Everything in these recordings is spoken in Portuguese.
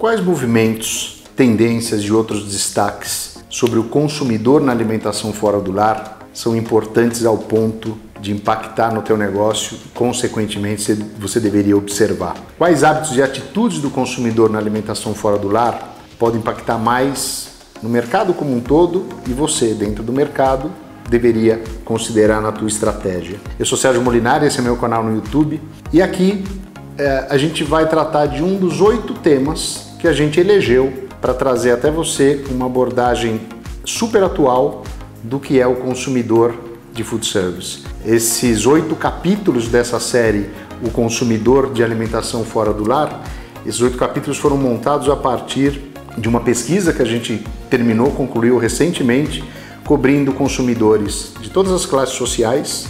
Quais movimentos, tendências e outros destaques sobre o consumidor na alimentação fora do lar são importantes ao ponto de impactar no teu negócio e, consequentemente, você deveria observar? Quais hábitos e atitudes do consumidor na alimentação fora do lar podem impactar mais no mercado como um todo e você, dentro do mercado, deveria considerar na tua estratégia? Eu sou Sérgio Molinari, esse é meu canal no YouTube e aqui a gente vai tratar de um dos 8 temas que a gente elegeu para trazer até você uma abordagem super atual do que é o consumidor de food service. Esses 8 capítulos dessa série, o consumidor de alimentação fora do lar, esses 8 capítulos foram montados a partir de uma pesquisa que a gente concluiu recentemente, cobrindo consumidores de todas as classes sociais,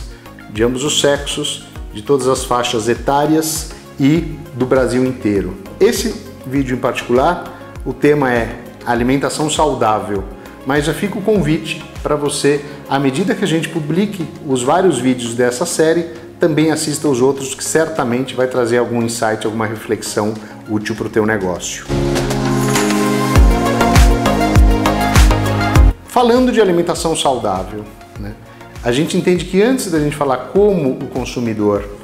de ambos os sexos, de todas as faixas etárias e do Brasil inteiro. Esse vídeo em particular, o tema é alimentação saudável, mas já fica o convite para você, à medida que a gente publique os vários vídeos dessa série, também assista os outros, que certamente vai trazer algum insight, alguma reflexão útil para o teu negócio. Falando de alimentação saudável, né, a gente entende que antes da gente falar como o consumidor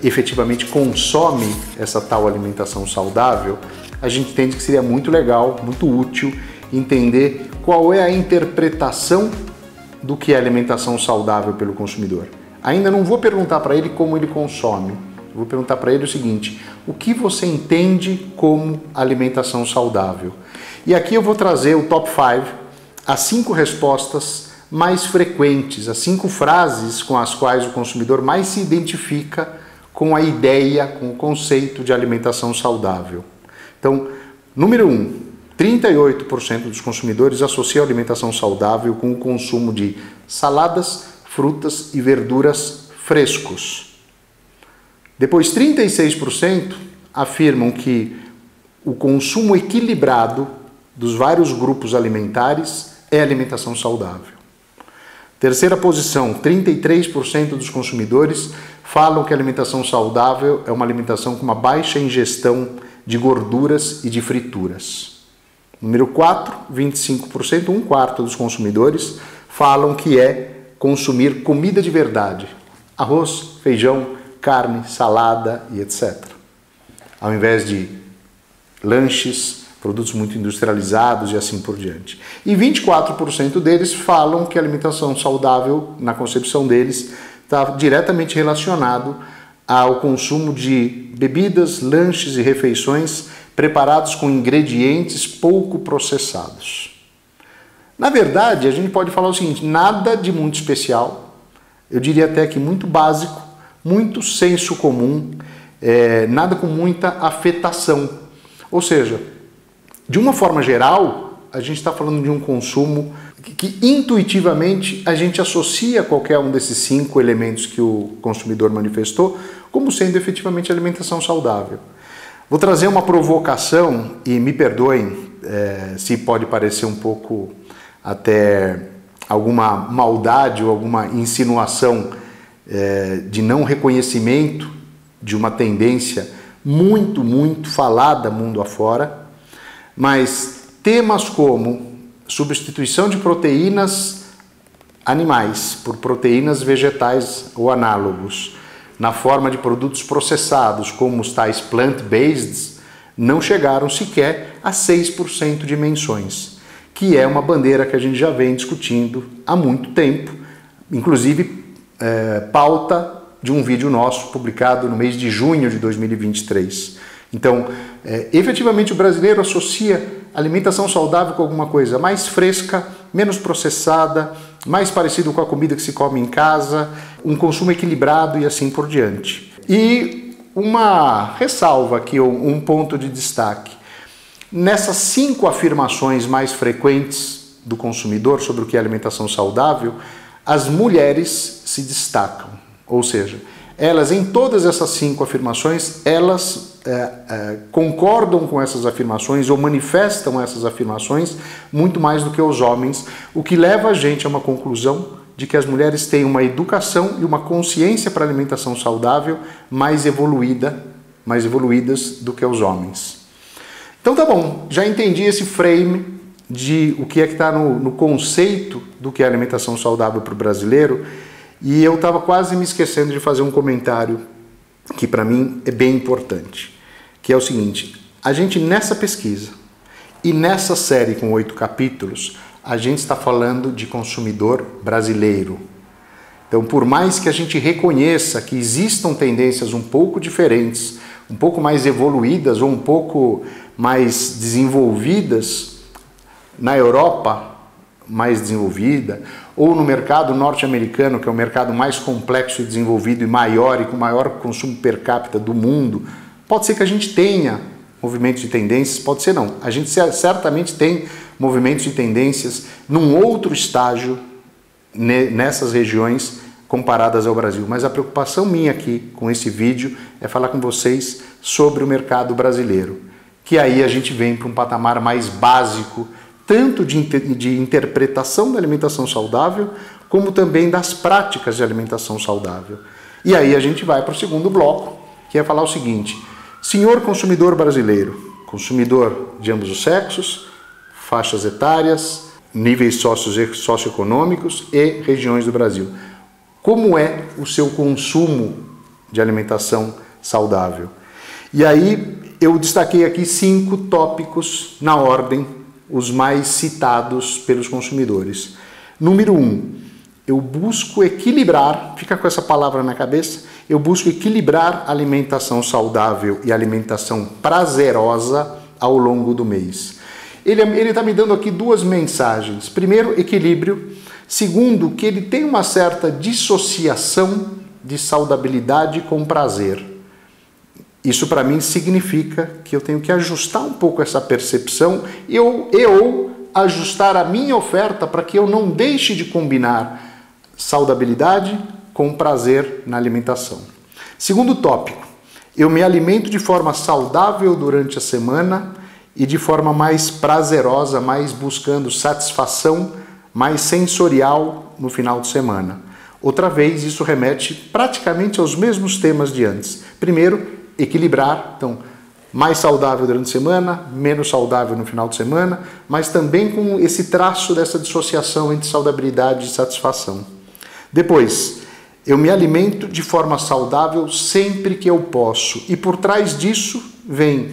efetivamente consome essa tal alimentação saudável, a gente entende que seria muito legal, muito útil entender qual é a interpretação do que é alimentação saudável pelo consumidor. Ainda não vou perguntar para ele como ele consome, vou perguntar para ele o seguinte: o que você entende como alimentação saudável? E aqui eu vou trazer o top 5, as 5 respostas mais frequentes, as 5 frases com as quais o consumidor mais se identifica com a ideia, com o conceito de alimentação saudável. Então, número 1, 38% dos consumidores associam a alimentação saudável com o consumo de saladas, frutas e verduras frescos. Depois, 36% afirmam que o consumo equilibrado dos vários grupos alimentares é alimentação saudável. Terceira posição, 33% dos consumidores falam que a alimentação saudável é uma alimentação com uma baixa ingestão de gorduras e de frituras. Número 4, 25%, 1/4 dos consumidores falam que é consumir comida de verdade. Arroz, feijão, carne, salada e etc. Ao invés de lanches, produtos muito industrializados e assim por diante. E 24% deles falam que a alimentação saudável, na concepção deles, está diretamente relacionado ao consumo de bebidas, lanches e refeições preparados com ingredientes pouco processados. Na verdade, a gente pode falar o seguinte: nada de muito especial, eu diria até que muito básico, muito senso comum, nada com muita afetação. Ou seja, de uma forma geral, a gente está falando de um consumo que intuitivamente a gente associa a qualquer um desses 5 elementos que o consumidor manifestou como sendo efetivamente alimentação saudável. Vou trazer uma provocação e me perdoem se pode parecer um pouco até alguma maldade ou alguma insinuação de não reconhecimento de uma tendência muito falada mundo afora, mas temas como substituição de proteínas animais por proteínas vegetais ou análogos na forma de produtos processados, como os tais plant-based, não chegaram sequer a 6% de menções, que é uma bandeira que a gente já vem discutindo há muito tempo, inclusive pauta de um vídeo nosso publicado no mês de junho de 2023. Então, efetivamente o brasileiro associa alimentação saudável com alguma coisa mais fresca, menos processada, mais parecido com a comida que se come em casa, um consumo equilibrado e assim por diante. E uma ressalva aqui, um ponto de destaque. Nessas 5 afirmações mais frequentes do consumidor sobre o que é alimentação saudável, as mulheres se destacam. Ou seja, elas, em todas essas 5 afirmações, elas concordam com essas afirmações ou manifestam essas afirmações muito mais do que os homens, o que leva a gente a uma conclusão de que as mulheres têm uma educação e uma consciência para a alimentação saudável mais evoluídas do que os homens. Então tá bom, já entendi esse frame de o que é que está no conceito do que é alimentação saudável para o brasileiro, e eu estava quase me esquecendo de fazer um comentário que para mim é bem importante, que é o seguinte: a gente nessa pesquisa e nessa série com 8 capítulos, a gente está falando de consumidor brasileiro. Então, por mais que a gente reconheça que existam tendências um pouco diferentes, um pouco mais evoluídas ou um pouco mais desenvolvidas na Europa, mais desenvolvida, ou no mercado norte-americano, que é o mercado mais complexo e desenvolvido e maior e com maior consumo per capita do mundo, pode ser que a gente tenha movimentos de tendências, pode ser não. A gente certamente tem movimentos de tendências num outro estágio nessas regiões comparadas ao Brasil. Mas a preocupação minha aqui com esse vídeo é falar com vocês sobre o mercado brasileiro, que aí a gente vem para um patamar mais básico, tanto de interpretação da alimentação saudável, como também das práticas de alimentação saudável. E aí a gente vai para o segundo bloco, que é falar o seguinte: senhor consumidor brasileiro, consumidor de ambos os sexos, faixas etárias, níveis socioeconômicos e regiões do Brasil, como é o seu consumo de alimentação saudável? E aí eu destaquei aqui 5 tópicos na ordem, os mais citados pelos consumidores. Número 1, eu busco equilibrar, fica com essa palavra na cabeça, eu busco equilibrar alimentação saudável e alimentação prazerosa ao longo do mês. Ele está me dando aqui 2 mensagens. Primeiro, equilíbrio. Segundo, que ele tem uma certa dissociação de saudabilidade com prazer. Isso para mim significa que eu tenho que ajustar um pouco essa percepção ou ajustar a minha oferta para que eu não deixe de combinar saudabilidade com prazer na alimentação. Segundo tópico, eu me alimento de forma saudável durante a semana e de forma mais prazerosa, mais buscando satisfação, mais sensorial no final de semana. Outra vez, isso remete praticamente aos mesmos temas de antes. Primeiro, equilibrar, então, mais saudável durante a semana, menos saudável no final de semana, mas também com esse traço dessa dissociação entre saudabilidade e satisfação. Depois, eu me alimento de forma saudável sempre que eu posso. E por trás disso vem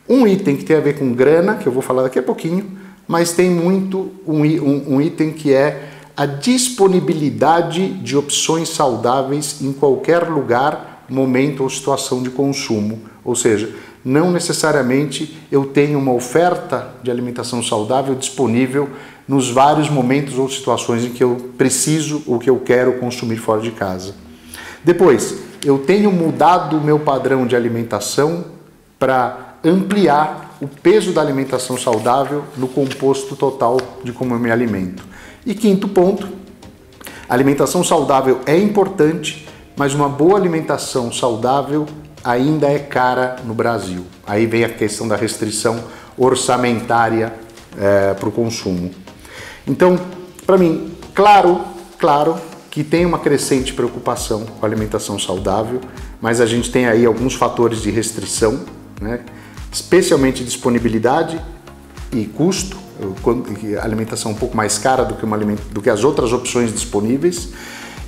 um item que tem a ver com grana, que eu vou falar daqui a pouquinho, mas tem muito um item que é a disponibilidade de opções saudáveis em qualquer lugar, momento ou situação de consumo. Ou seja, não necessariamente eu tenho uma oferta de alimentação saudável disponível nos vários momentos ou situações em que eu preciso ou que eu quero consumir fora de casa. Depois, eu tenho mudado o meu padrão de alimentação para ampliar o peso da alimentação saudável no composto total de como eu me alimento. E quinto ponto, a alimentação saudável é importante, mas uma boa alimentação saudável ainda é cara no Brasil. Aí vem a questão da restrição orçamentária para o consumo. Então, para mim, claro que tem uma crescente preocupação com a alimentação saudável, mas a gente tem aí alguns fatores de restrição, né? Especialmente disponibilidade e custo, a alimentação um pouco mais cara do que as outras opções disponíveis.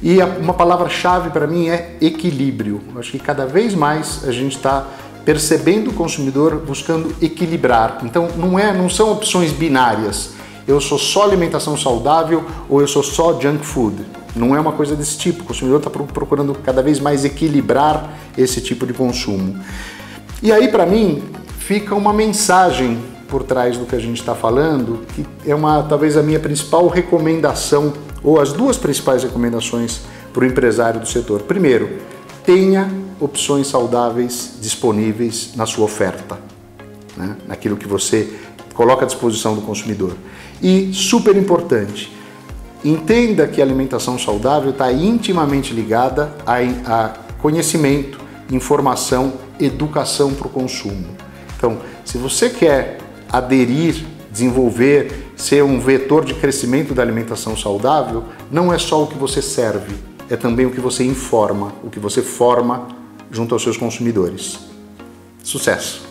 E uma palavra-chave para mim é equilíbrio. Eu acho que cada vez mais a gente está percebendo o consumidor buscando equilibrar. Então não são opções binárias. Eu sou só alimentação saudável ou eu sou só junk food. Não é uma coisa desse tipo. O consumidor está procurando cada vez mais equilibrar esse tipo de consumo. E aí, para mim, fica uma mensagem por trás do que a gente está falando, que é talvez a minha principal recomendação, ou as 2 principais recomendações para o empresário do setor. Primeiro, tenha opções saudáveis disponíveis na sua oferta, né? Naquilo que você coloca à disposição do consumidor. E, super importante, entenda que a alimentação saudável está intimamente ligada a conhecimento, informação, educação para o consumo. Então, se você quer aderir, desenvolver, ser um vetor de crescimento da alimentação saudável, não é só o que você serve, é também o que você informa, o que você forma junto aos seus consumidores. Sucesso!